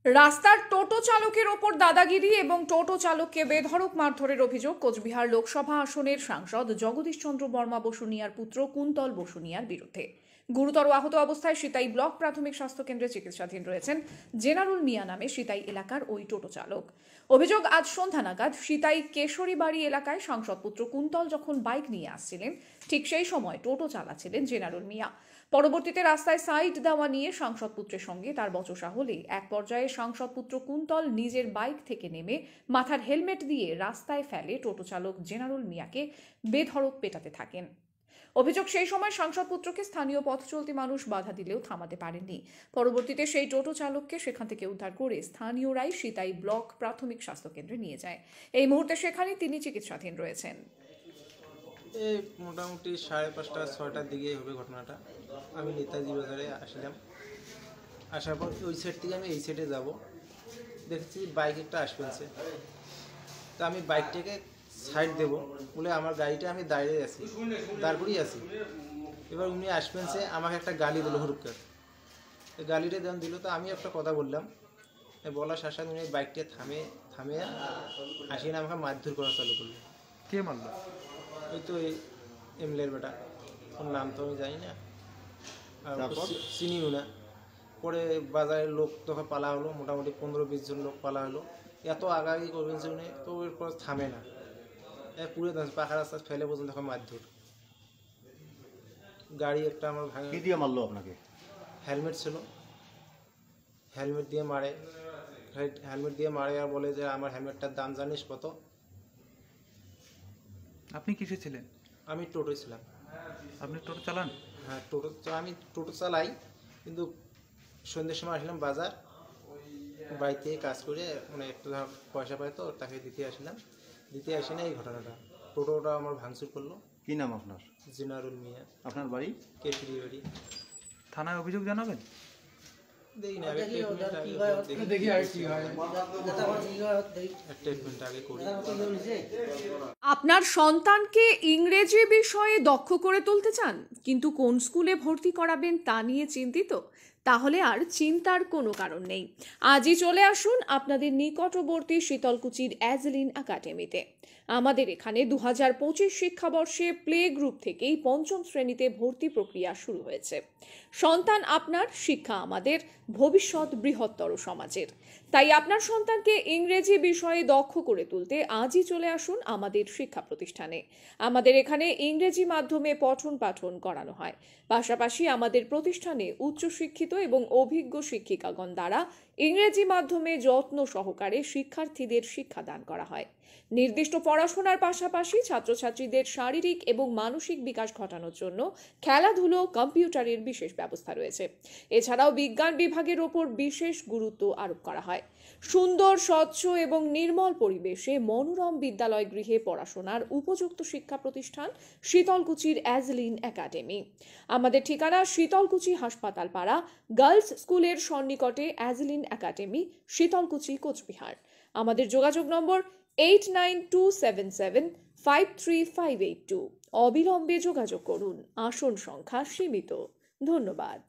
রাস্তার টোটো চালকের ওপর দাদাগিরি এবং টোটো চালককে বেধড়ক মারধরের অভিযোগ কোচবিহার লোকসভা আসনের সাংসদ জগদীশ চন্দ্র বর্মা বসুনিয়ার পুত্র কুন্তল বসুনিয়ার বিরুদ্ধে। গুরুতর আহত অবস্থায় সিতাই ব্লক প্রাথমিক স্বাস্থ্য কেন্দ্রে চিকিৎসাধীন রয়েছেন জেনারুল মিয়া নামে সিতাই এলাকার ওই টোটো চালক। অভিযোগ, আজ সন্ধ্যা নাগাদ সিতাই কেশরীবাড়ি এলাকায় সাংসদ পুত্র কুন্তল যখন বাইক নিয়ে আসছিলেন, ঠিক সেই সময় টোটো চালাচ্ছিলেন জেনারুল মিয়া। পরবর্তীতে রাস্তায় সাইড দেওয়া নিয়ে সাংসদ পুত্রের সঙ্গে তার বচসা হলে এক পর্যায়ে সাংসদ পুত্র কুন্তল নিজের বাইক থেকে নেমে মাথার হেলমেট দিয়ে রাস্তায় ফেলে টোটো চালক জেনারুল মিয়াকে বেধড়ক পেটাতে থাকেন। অভিযোগ, সেই সময় সাংসদ পুত্রকে স্থানীয় পথ চলতি মানুষ বাধা দিলেও থামাতে পারেননি। পরবর্তীতে সেই টোটো চালককে সেখান থেকে উদ্ধার করে স্থানীয়রাই সিতাই ব্লক প্রাথমিক স্বাস্থ্য কেন্দ্রে নিয়ে যায়। এই মুহূর্তে সেখানে তিনি চিকিৎসাধীন রয়েছেন। এই মোটামুটি 5:30-6টার দিকে হবে ঘটনাটা। আমি নেতাজি বাজারে আসলাম, আসার পর ওই সাইড থেকে আমি এই সাইডে যাব, দেখছি বাইক একটা আসবেছে। তো আমি বাইকটাকে সাইড দেব বলে আমার গাড়িটা আমি দাঁড় করিয়ে আছি। এবার উনি আসবেছে, আমাকে একটা গালি দিল হুড়কার। এই গালিটা যখন দিল তো আমি একটা কথা বললাম, বলার সাথে সাথে উনি বাইকটা থামে আসি না আমাকে মারধর করা চালু করলো। কে মারলো? ওই তো এমএলএর বেটা, ওর নাম তো আমি জানি না, চিনিও না। পরে বাজারের লোক তখন পালা হলো, মোটামুটি 15-20 জন লোক পালা হলো। এত আগাগি করবেন যে উনি, তো এরপর থামে না, পুরো পাকা রাস্তা ফেলে পর্যন্ত তখন মারধর। গাড়ি একটা আমার ভাঙে। কি দিয়ে মারলো আপনাকে? হেলমেট ছিল, হেলমেট দিয়ে মারে আর বলে যে আমার হেলমেটটার দাম জানিস কত? আপনি কিসে ছিলেন? আমি টোটো ছিলাম। আপনি টোটো চালান? হ্যাঁ, আমি টোটো চালাই, কিন্তু সন্ধ্যের সময় আসলাম বাজার, বাড়িতে কাজ করে মানে একটু পয়সা পাই তো তাকে দিতে আসি না এই ঘটনাটা। টোটোটা আমার ভাঙচুর করলো। কি নাম আপনার? জেনারুল মিয়া। আপনার বাড়ি? কেশরীবাড়ি। থানায় অভিযোগ জানাবেন? দেখি না, ট্রিটমেন্ট আগে করি। আপনার সন্তানকে ইংরেজি বিষয়ে দক্ষ করে তুলতে চান, কিন্তু কোন স্কুলে ভর্তি করাবেন তা নিয়ে চিন্তিত? তাহলে আর চিন্তার কোনো কারণ নেই। আজই চলে আসুন আপনাদের নিকটবর্তী শীতলকুচির অ্যাজলিন একাডেমিতে। আমাদের এখানে 2025 শিক্ষাবর্ষে প্লে গ্রুপ থেকেই 5ম শ্রেণীতে ভর্তি প্রক্রিয়া শুরু হয়েছে। সন্তান আপনার, শিক্ষা আমাদের, ভবিষ্যৎ বৃহত্তর সমাজের। তাই আপনার সন্তানকে ইংরেজি বিষয়ে দক্ষ করে তুলতে আজই চলে আসুন আমাদের শিক্ষা প্রতিষ্ঠানে। আমাদের এখানে ইংরেজি মাধ্যমে পঠন পাঠন করানো হয়। পাশাপাশি আমাদের প্রতিষ্ঠানে উচ্চশিক্ষিত এবং অভিজ্ঞ শিক্ষিকাগণ দ্বারা ইংরেজি মাধ্যমে যত্ন সহকারে শিক্ষার্থীদের শিক্ষাদান করা হয়। নির্দিষ্ট পড়াশোনার পাশাপাশি ছাত্রছাত্রীদের শারীরিক এবং মানসিক বিকাশ ঘটানোর জন্য খেলাধুলো, কম্পিউটারের বিশেষ ব্যবস্থা রয়েছে। এছাড়াও বিজ্ঞান বিভাগের ওপর বিশেষ গুরুত্ব আরোপ করা হয়। সুন্দর, স্বচ্ছ এবং নির্মল পরিবেশে মনোরম বিদ্যালয় গৃহে পড়াশোনার উপযুক্ত শিক্ষা প্রতিষ্ঠান শীতলকুচির অ্যাজলিন একাডেমি। আমাদের ঠিকানা শীতলকুচি হাসপাতাল পাড়া, গার্লস স্কুলের সন্নিকটে অ্যাজলিন একাডেমি, শীতলকুচি, কোচবিহার। আমাদের যোগাযোগ নম্বর 8927753582। অবিলম্বে যোগাযোগ করুন। আসন সংখ্যা সীমিত। ধন্যবাদ।